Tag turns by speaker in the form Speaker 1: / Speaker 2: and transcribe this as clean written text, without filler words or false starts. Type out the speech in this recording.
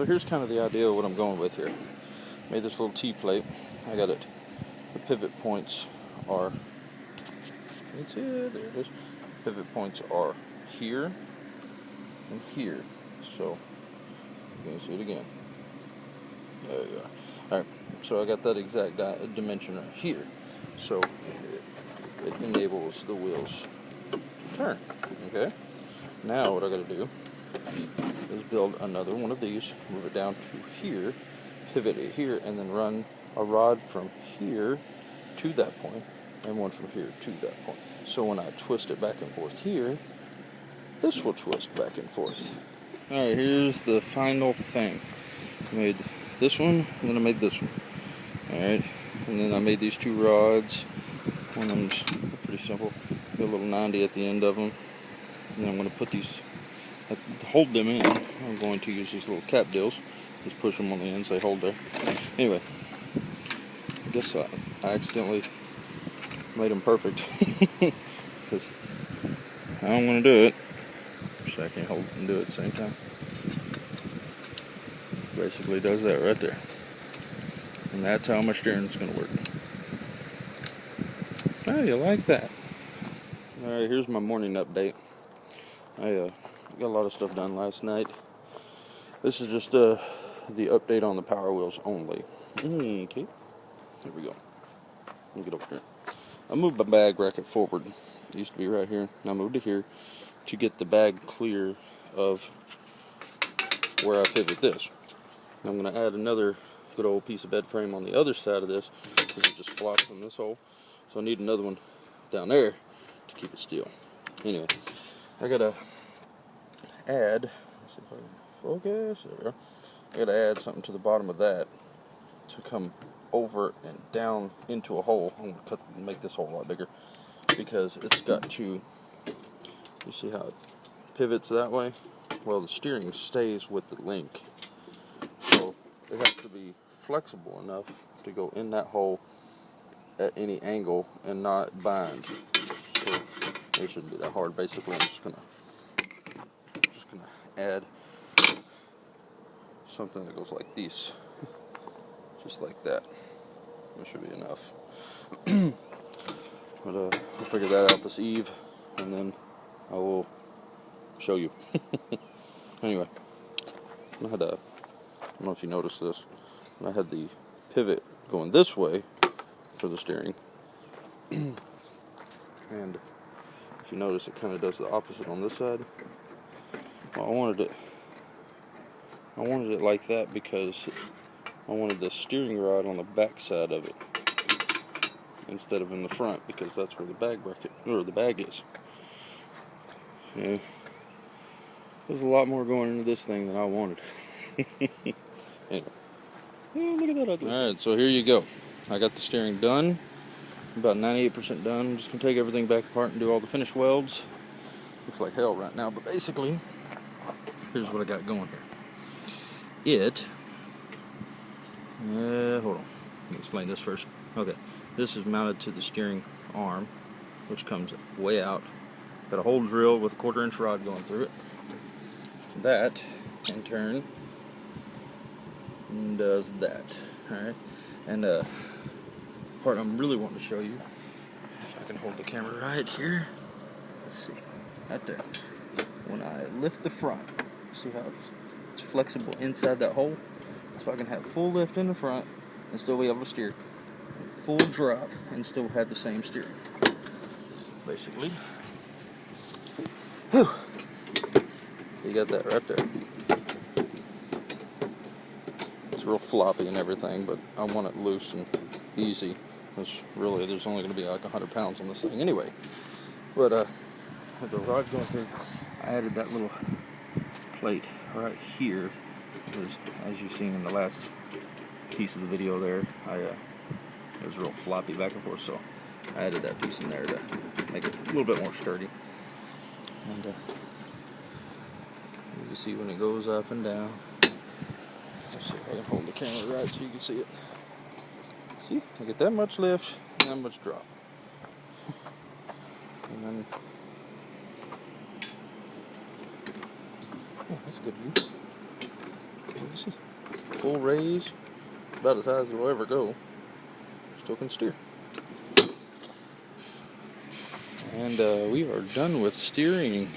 Speaker 1: So here's kind of the idea of what I'm going with here. Made this little T-plate. I got it. The pivot points are, that's it, there it is. Pivot points are here and here. So you can see it again. There you are. Alright, so I got that exact dimension right here. So it enables the wheels to turn. Okay? Now what I gotta do is build another one of these, move it down to here, pivot it here, and then run a rod from here to that point, and one from here to that point. So when I twist it back and forth here, this will twist back and forth. Alright, here's the final thing. I made this one, and then I made this one. Alright, and then I made these two rods. One of them's pretty simple. Got a little 90 at the end of them. And then I'm going to put these, to hold them in, I'm going to use these little cap deals. Just push them on the ends, they hold there. Anyway, I guess I accidentally made them perfect. Because I don't want to do it. So I can't hold it and do it at the same time. Basically does that right there. And that's how my steering is going to work. Oh, you like that? Alright, here's my morning update. I got a lot of stuff done last night. This is just the update on the Power Wheels only. Okay, here we go. Let me get over here. I moved my bag bracket forward. It used to be right here. I moved it here to get the bag clear of where I pivot this. I'm going to add another good old piece of bed frame on the other side of this because it just flops in this hole. So I need another one down there to keep it still. Anyway, I gotta add, let's see if I can focus, there we go. I gotta add something to the bottom of that to come over and down into a hole. I'm gonna make this hole a lot bigger because it's got to, you see how it pivots that way? Well, the steering stays with the link. So it has to be flexible enough to go in that hole at any angle and not bind. So it shouldn't be that hard. Basically, I'm just gonna add something that goes like this, just like that. That should be enough. But I'll figure that out this eve, and then I will show you. Anyway, I don't know if you noticed this. I had the pivot going this way for the steering, and if you notice, it kind of does the opposite on this side. Well, I wanted it like that because I wanted the steering rod on the back side of it instead of in the front, because that's where the bag bracket or the bag is. Yeah, there's a lot more going into this thing than I wanted. Anyway, oh, look at that ugly. All right, so here you go. I got the steering done. About 98% done. I'm just gonna take everything back apart and do all the finished welds. Looks like hell right now, but basically, here's what I got going here. Hold on. Let me explain this first. Okay, this is mounted to the steering arm, which comes way out. Got a hole drilled with a 1/4-inch rod going through it. That, in turn, does that. Alright, and part I'm really wanting to show you, if I can hold the camera right here. Let's see, right there. When I lift the front, see how it's flexible inside that hole? So I can have full lift in the front and still be able to steer. Full drop and still have the same steering. Basically. Whew. You got that right there. It's real floppy and everything, but I want it loose and easy. Because really, there's only going to be like 100 pounds on this thing anyway. But with the rod going through, I added that little plate right here. Because as you've seen in the last piece of the video there, it was real floppy back and forth, so I added that piece in there to make it a little bit more sturdy. And you can see when it goes up and down. Let's see if I can hold the camera right so you can see it. See, I get that much lift and that much drop. And then, yeah, that's a good view. full raise, about as high as it'll ever go. Still can steer. And we are done with steering.